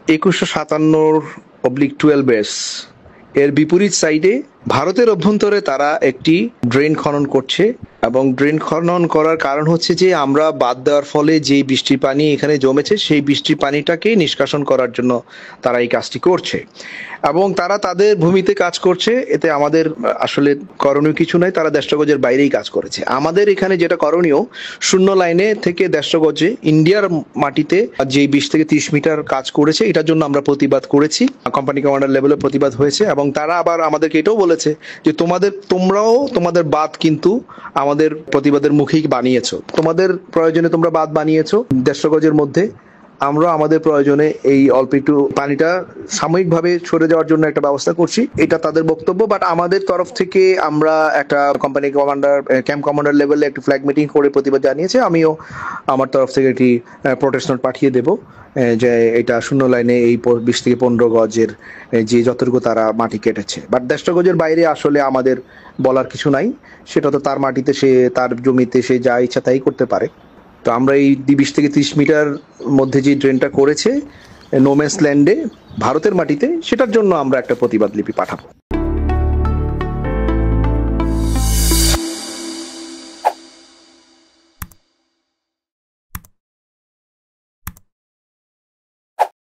2157/12 এর বিপরীত সাইডে ভারতের অভ্যন্তরে তারা একটি ড্রেন খনন করছে এবং ড্রেন খনন করার কারণ হচ্ছে যে আমরা বাদ দেওয়ার ফলে যে বৃষ্টির পানি এখানে জমেছে সেই বৃষ্টির পানিটাকে নিষ্কাশন করার জন্য তারা এই কাজটি করছে এবং তারা তাদের ভূমিতে কাজ করছে। এতে আমাদের আসলে করণীয় কিছু নাই, তারা 150 গজের বাইরেই কাজ করেছে। আমাদের এখানে যেটা করণীয়, শূন্য লাইনে থেকে 150 গজে ইন্ডিয়ার মাটিতে যে 20 থেকে 30 মিটার কাজ করেছে, এটার জন্য আমরা প্রতিবাদ করেছি, কোম্পানি কমান্ডার লেভেলে প্রতিবাদ হয়েছে এবং তারা আবার আমাদেরকে এটাও বলেছে যে তোমরাও তোমাদের বাঁধ কিন্তু আমাদের প্রতিবাদের মুখেই বানিয়েছো, তোমাদের প্রয়োজনে তোমরা বাঁধ বানিয়েছো 150 গজের মধ্যে, আমরা আমাদের প্রয়োজনে এই অল্প একটু পানিটা সাময়িকভাবে সরে যাওয়ার জন্য একটা ব্যবস্থা করছি, এটা তাদের বক্তব্য। বাট আমাদের তরফ থেকে আমরা একটা কোম্পানি কমান্ডার ক্যাম্প কমান্ডার লেভেলে একটা ফ্ল্যাগ মিটিং করে প্রতিবাদ জানিয়েছে। আমিও আমার তরফ থেকে একটি প্রোটেস্ট নোট পাঠিয়ে দেব যে এটা শূন্য লাইনে এই 20 থেকে 15 গজের যে যতটুকু তারা মাটি কেটেছে, বাট 150 গজের বাইরে আসলে আমাদের বলার কিছু নাই, সেটা তো তার মাটিতে, সে তার জমিতে সে যা ইচ্ছা তাই করতে পারে। তো আমরা এই 20 থেকে 30 মিটার মধ্যে যে ড্রেনটা করেছে নোম্যান্স ল্যান্ডে ভারতের মাটিতে, সেটার জন্য আমরা একটা প্রতিবাদ লিপি পাঠাবো।